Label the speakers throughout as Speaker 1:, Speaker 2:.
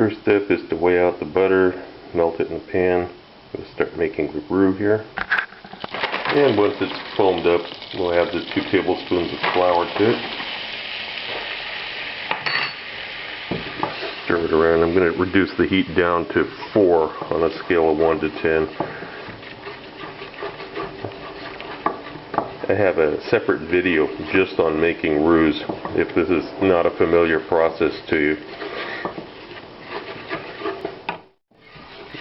Speaker 1: First step is to weigh out the butter, melt it in the pan. We'll start making the roux here. And once it's foamed up, we'll add the 2 tablespoons of flour to it. Stir it around. I'm going to reduce the heat down to 4 on a scale of 1 to 10. I have a separate video just on making roux, if this is not a familiar process to you.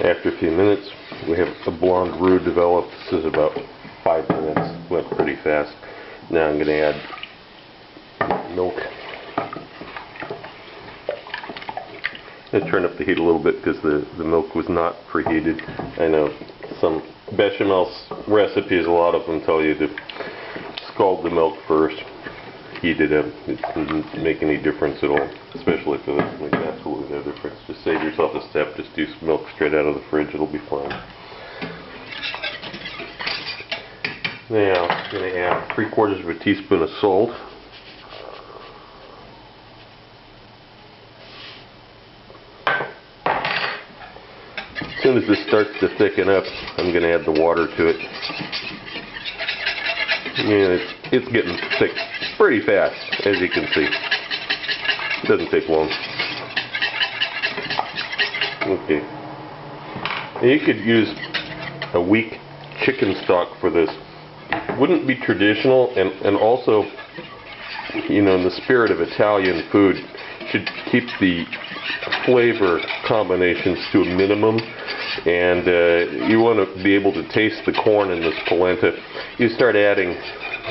Speaker 1: After a few minutes, we have a blonde roux developed. This is about 5 minutes. Went pretty fast. Now I'm going to add milk. I turn up the heat a little bit because the milk was not preheated. I know some bechamel recipes, a lot of them tell you to scald the milk first, heat it up. It doesn't make any difference at all, especially for this. It makes absolutely no difference. Just save yourself a step. Just use milk straight out of the fridge. It'll be fine. Now I'm going to add 3/4 of a teaspoon of salt. As soon as this starts to thicken up, I'm going to add the water to it. And it's getting thick pretty fast, as you can see. It doesn't take long. Okay. Now you could use a weak chicken stock for this. Wouldn't be traditional, and also, you know, in the spirit of Italian food, should keep the flavor combinations to a minimum. And you want to be able to taste the corn in this polenta. You start adding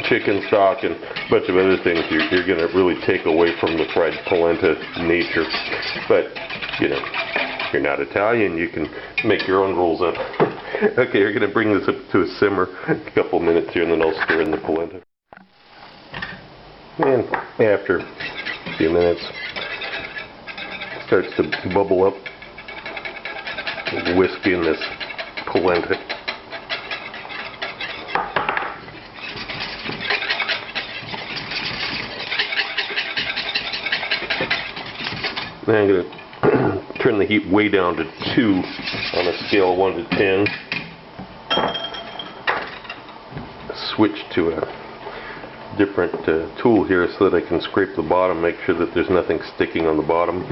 Speaker 1: chicken stock and a bunch of other things, you're going to really take away from the fried polenta nature. But, you know, if you're not Italian, you can make your own rules up. Okay, you're going to bring this up to a simmer a couple minutes here, and then I'll stir in the polenta. And after a few minutes, it starts to bubble up. Whisk in this polenta. Now I'm going to turn the heat way down to 2 on a scale of 1 to 10. Switch to a different tool here so that I can scrape the bottom, make sure that there's nothing sticking on the bottom.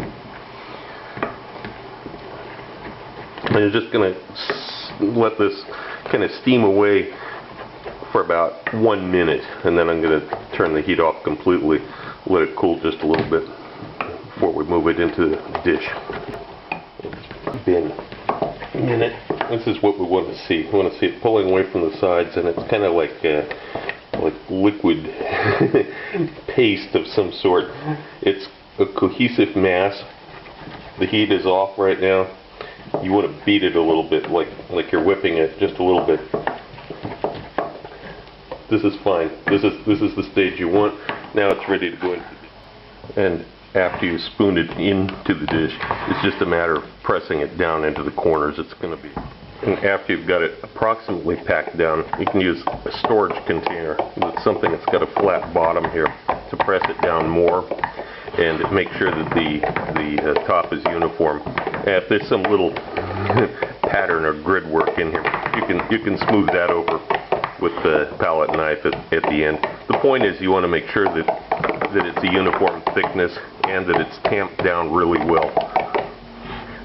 Speaker 1: And you're just going to let this kind of steam away for about 1 minute, and then I'm going to turn the heat off completely, let it cool just a little bit before we move it into the dish. It's been a minute. This is what we want to see. We want to see it pulling away from the sides, and it's kind of like liquid paste of some sort. It's a cohesive mass. The heat is off right now. You want to beat it a little bit, like you're whipping it just a little bit. This is fine. This is the stage you want. Now it's ready to go in. And after you spoon it into the dish, it's just a matter of pressing it down into the corners. It's going to be. And after you've got it approximately packed down, you can use a storage container. It's something that's got a flat bottom here to press it down more and make sure that the top is uniform. And if there's some little pattern or grid work in here, you can smooth that over with the palette knife at the end. The point is you want to make sure that it's a uniform thickness and that it's tamped down really well.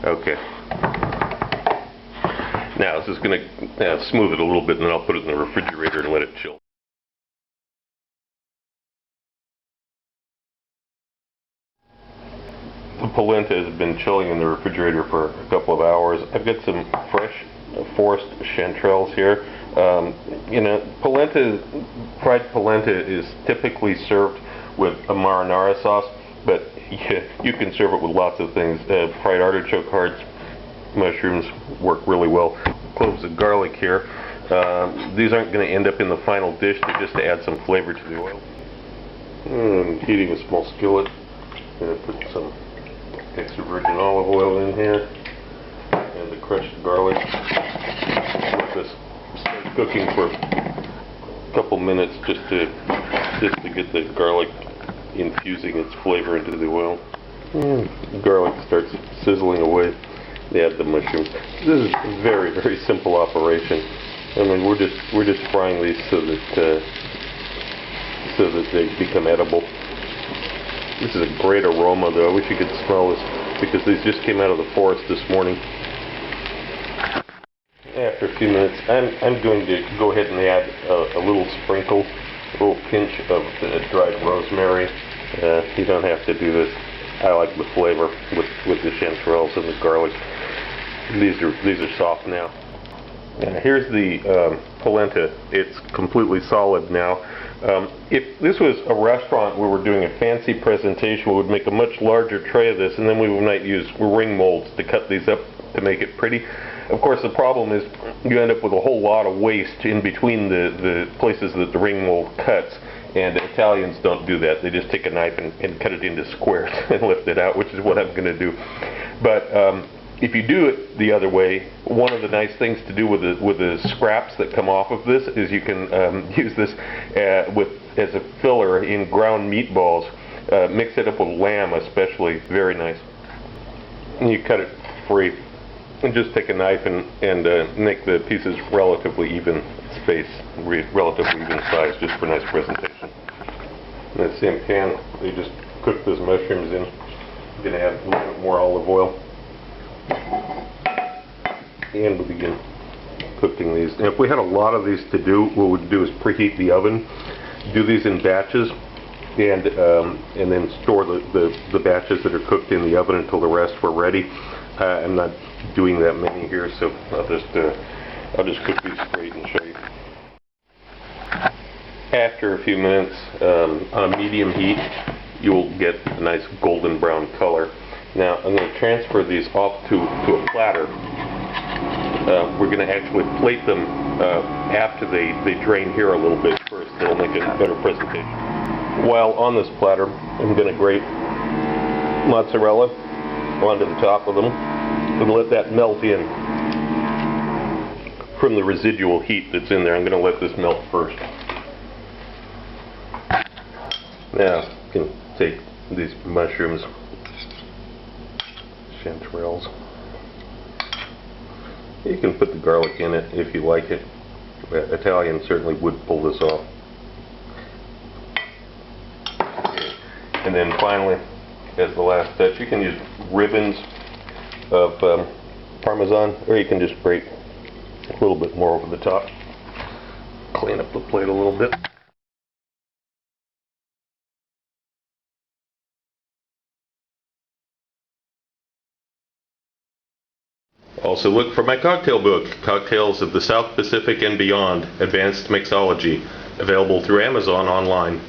Speaker 1: Okay. Now this is going to smooth it a little bit, and then I'll put it in the refrigerator and let it chill. The polenta has been chilling in the refrigerator for a couple of hours. I've got some fresh forced chanterelles here. You know, fried polenta is typically served with a marinara sauce, but you can serve it with lots of things. Fried artichoke hearts, mushrooms work really well. Cloves of garlic here. These aren't going to end up in the final dish. They're just to add some flavor to the oil. Heating a small skillet. Going to put some extra virgin olive oil in here, and the crushed garlic. Let this start cooking for a couple minutes just to get the garlic infusing its flavor into the oil. garlic starts sizzling away, they add the mushrooms. This is a very, very simple operation. I mean, we're just frying these so that they become edible. This is a great aroma, though. I wish you could smell this because these just came out of the forest this morning. After a few minutes, I'm going to go ahead and add a little sprinkle, a little pinch of dried rosemary. You don't have to do this. I like the flavor with the chanterelles and the garlic. These are soft now. Here's the polenta. It's completely solid now. If this was a restaurant where we're doing a fancy presentation, we would make a much larger tray of this, and then we might use ring molds to cut these up to make it pretty. Of course, the problem is you end up with a whole lot of waste in between the places that the ring mold cuts, and Italians don't do that. They just take a knife and cut it into squares and lift it out, which is what I'm going to do. But if you do it the other way, one of the nice things to do with the scraps that come off of this is you can use this as a filler in ground meatballs. Mix it up with lamb especially, very nice. And you cut it free. And just take a knife and make the pieces relatively even space, relatively even size, just for nice presentation. In that same pan, they just cook those mushrooms in. I'm going to add a little bit more olive oil. And we'll begin cooking these. And if we had a lot of these to do, what we'd do is preheat the oven, do these in batches, and then store the batches that are cooked in the oven until the rest were ready. I'm not doing that many here, so I'll just cook these straight and show you. After a few minutes, on a medium heat, you will get a nice golden brown color. Now I'm going to transfer these off to a platter. We're going to actually plate them after they drain here a little bit first. It'll make a better presentation. While on this platter, I'm going to grate mozzarella onto the top of them and let that melt in from the residual heat that's in there. I'm going to let this melt first. Now you can take these mushrooms, chanterelles. You can put the garlic in it if you like it. Italians certainly would pull this off. And then finally, as the last touch, you can use ribbons of Parmesan, or you can just grate a little bit more over the top. Clean up the plate a little bit. Also look for my cocktail book, Cocktails of the South Pacific and Beyond, Advanced Mixology, available through Amazon online.